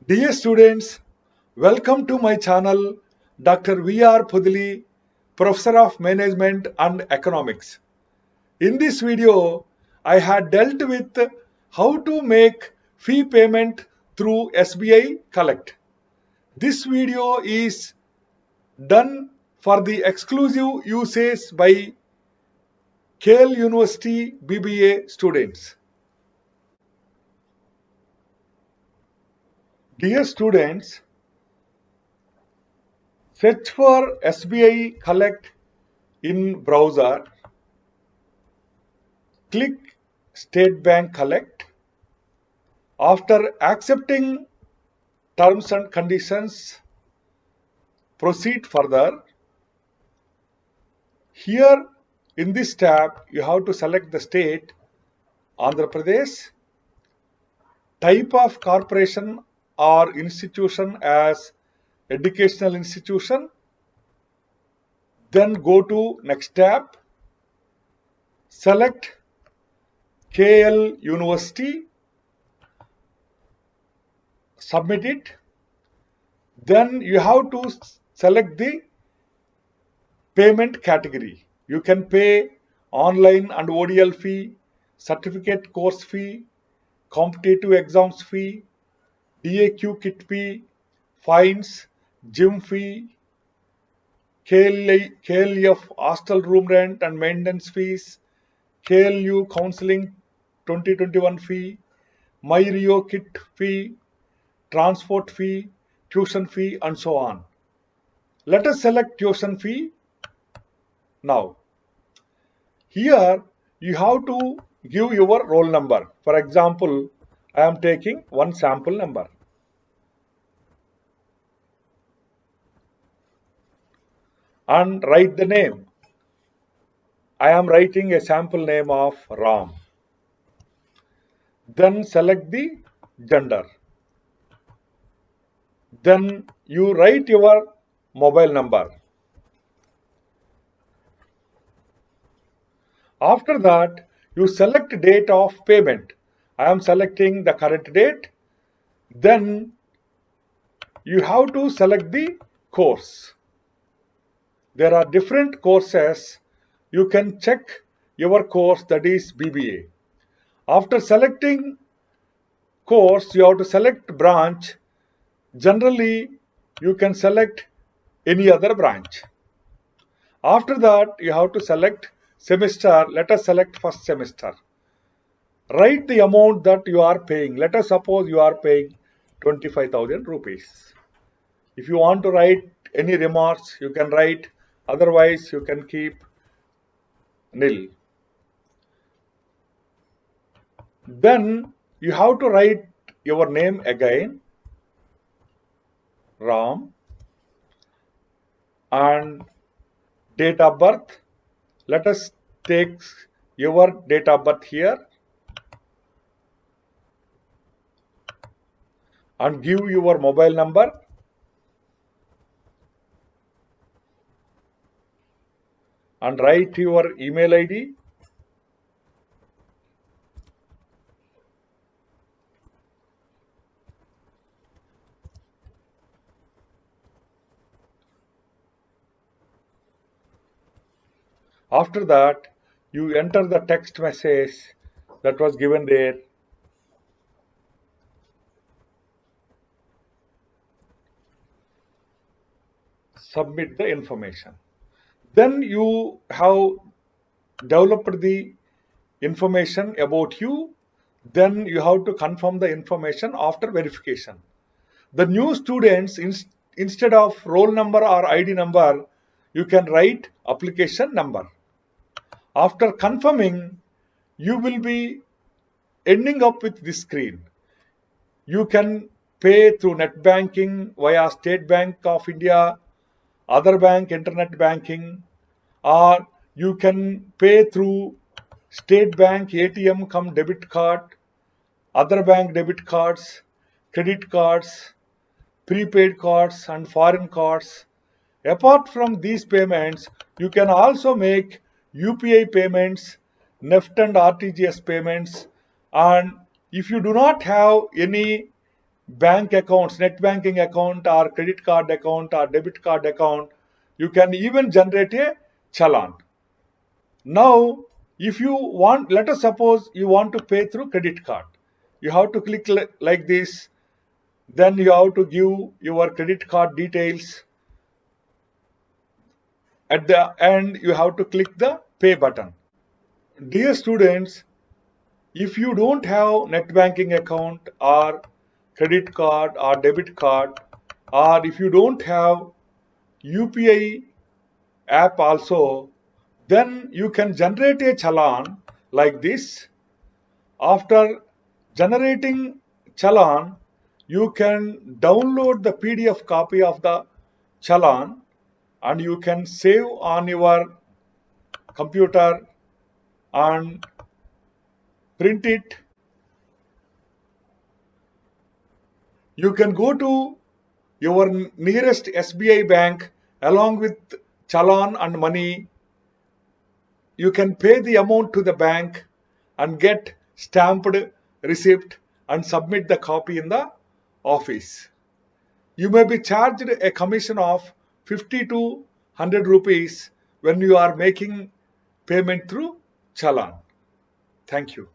Dear students, welcome to my channel, Dr. V.R. Pudili, Professor of Management and Economics. In this video, I had dealt with how to make fee payment through SBI Collect. This video is done for the exclusive usage by KL University BBA students. Dear students, search for SBI Collect in browser. Click State Bank Collect. After accepting terms and conditions, proceed further. Here in this tab, you have to select the state, Andhra Pradesh, type of corporation or institution as educational institution. Then go to next tab, select KL University, submit it. Then you have to select the payment category. You can pay online and ODL fee, certificate course fee, competitive exams fee, DAQ kit fee, fines, gym fee, KLF hostel room rent and maintenance fees, KLU counseling 2021 fee, My Rio kit fee, transport fee, tuition fee, and so on. Let us select tuition fee now. Here you have to give your roll number. For example, I am taking one sample number. And write the name. I am writing a sample name of Ram. Then select the gender. Then you write your mobile number. After that, you select date of payment. I am selecting the current date. Then you have to select the course. There are different courses. You can check your course, that is BBA. After selecting course, you have to select branch. Generally, you can select any other branch. After that, you have to select semester. Let us select first semester. Write the amount that you are paying. Let us suppose you are paying 25,000 rupees. If you want to write any remarks, you can write. Otherwise, you can keep nil. Then you have to write your name again, Ram, and date of birth. Let us take your date of birth here and give your mobile number. And write your email ID. After that, you enter the text message that was given there. Submit the information. Then you have developed the information about you. Then you have to confirm the information after verification. The new students, instead of roll number or ID number, you can write application number. After confirming, you will be ending up with this screen. You can pay through net banking via State Bank of India, other bank internet banking, or you can pay through State Bank ATM cum debit card, other bank debit cards, credit cards, prepaid cards and foreign cards. Apart from these payments, you can also make UPI payments, NEFT and RTGS payments, and if you do not have any bank accounts, net banking account or credit card account or debit card account. You can even generate a challan. Now, if you want, let us suppose you want to pay through credit card. You have to click like this. Then you have to give your credit card details. At the end, you have to click the pay button. Dear students, if you don't have net banking account or credit card or debit card, or if you don't have UPI app also, then you can generate a challan like this. After generating challan, you can download the PDF copy of the challan and you can save on your computer and print it. You can go to your nearest SBI bank along with challan and money. You can pay the amount to the bank and get stamped receipt and submit the copy in the office. You may be charged a commission of 50 to 100 rupees when you are making payment through challan. Thank you.